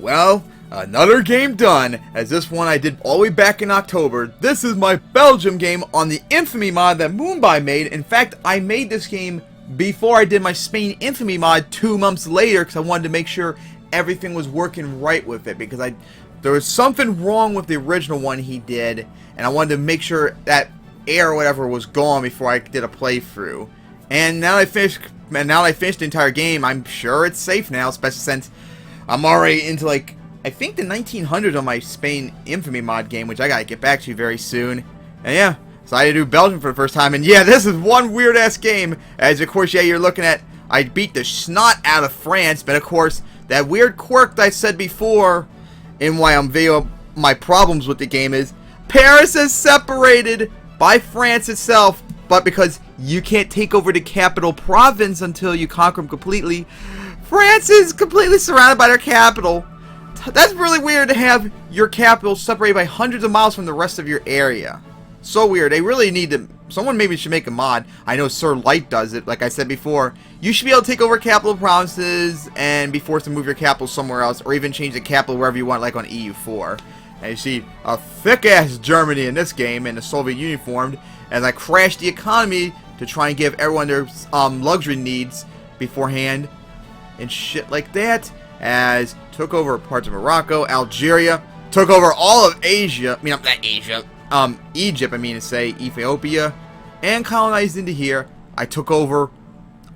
Well, another game done, as this one I did all the way back in October. This is my Belgium game on the Infamy mod that Moonby made. In fact, I made this game before I did my Spain Infamy mod 2 months later, because I wanted to make sure everything was working right with it, because there was something wrong with the original one he did, and I wanted to make sure that error or whatever was gone before I did a playthrough. And now that I finished the entire game, I'm sure it's safe now, especially since I'm already into, like, I think the 1900s on my Spain Infamy mod game, which I gotta get back to very soon. And yeah, so I had to do Belgium for the first time, and yeah, this is one weird-ass game, as of course, yeah, you're looking at, I beat the snot out of France, but of course, that weird quirk that I said before in my problems with the game is, Paris is separated by France itself, but because you can't take over the capital province until you conquer them completely, France is completely surrounded by their capital. That's really weird to have your capital separated by hundreds of miles from the rest of your area. So weird. They really need to... Someone maybe should make a mod. I know Sir Light does it, like I said before. You should be able to take over capital provinces and be forced to move your capital somewhere else, or even change the capital wherever you want, like on EU4. And you see a thick-ass Germany in this game, and the Soviet Union formed, as I crashed the economy to try and give everyone their luxury needs beforehand, and shit like that, as took over parts of Morocco, Algeria, took over all of Asia, not Asia, Egypt, Ethiopia, and colonized into here. I took over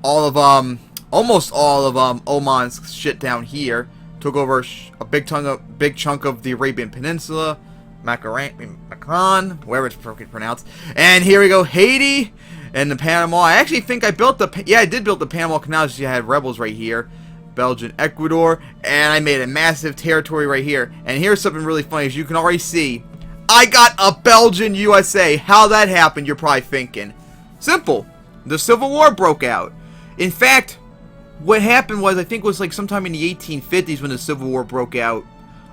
all of, almost all of, Oman's shit down here, took over a big chunk of the Arabian Peninsula, Macron, wherever it's pronounced, and here we go, Haiti, and the Panama. I actually think I built I did build the Panama Canal, so you had rebels right here. Belgium, Ecuador, and I made a massive territory right here. And here's something really funny, as you can already see, I got a Belgian USA. How that happened, you're probably thinking. Simple. The Civil War broke out. In fact, what happened was, I think it was like sometime in the 1850s when the Civil War broke out.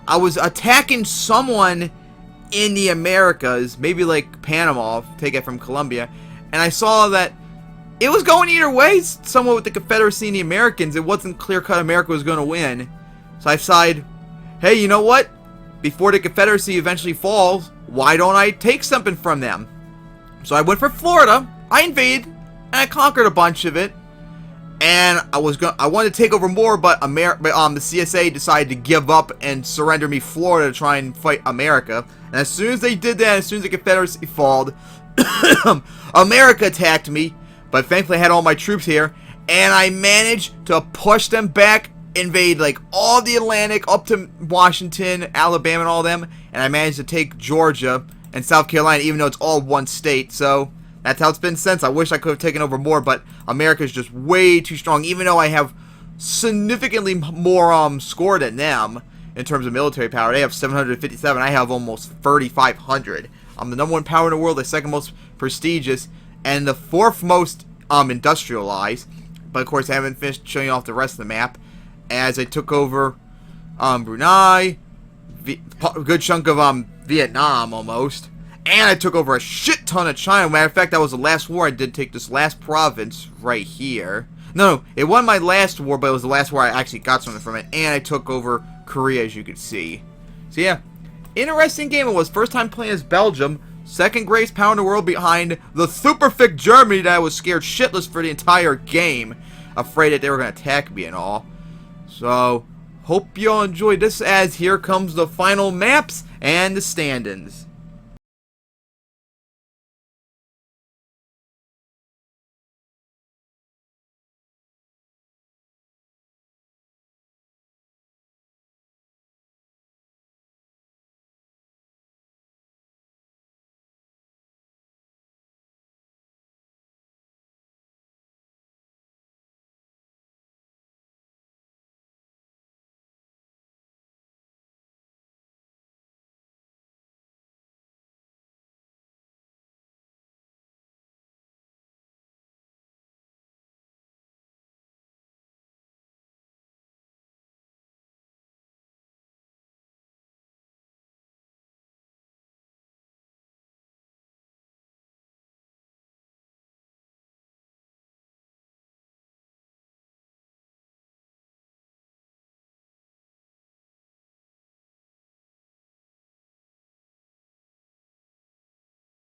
I was attacking someone in the Americas, maybe like Panama, take it from Colombia, and I saw that it was going either way, somewhat with the Confederacy and the Americans. It wasn't clear-cut America was going to win. So I decided, hey, you know what? Before the Confederacy eventually falls, why don't I take something from them? So I went for Florida, I invaded, and I conquered a bunch of it. And I wanted to take over more, but the CSA decided to give up and surrender me Florida to try and fight America. And as soon as they did that, as soon as the Confederacy fell, America attacked me. But thankfully I had all my troops here, and I managed to push them back, invade like all the Atlantic up to Washington, Alabama, and all them, and I managed to take Georgia and South Carolina, even though it's all one state. So that's how it's been since. I wish I could have taken over more, but America's just way too strong, even though I have significantly more score than them in terms of military power. They have 757, I have almost 3,500. I'm the #1 power in the world, the second most prestigious, and the 4th most industrialized. But of course I haven't finished showing you off the rest of the map, as I took over Brunei, a good chunk of Vietnam almost, and I took over a shit ton of China. Matter of fact, that was the last war. I did take this last province right here. No, it wasn't my last war, but it was the last war I actually got something from it, and I took over Korea, as you can see. So yeah, interesting game it was. First time playing as Belgium. Second greatest power in the world behind the super thick Germany that I was scared shitless for the entire game. Afraid that they were going to attack me and all. So, hope you all enjoyed this, as here comes the final maps and the stand-ins.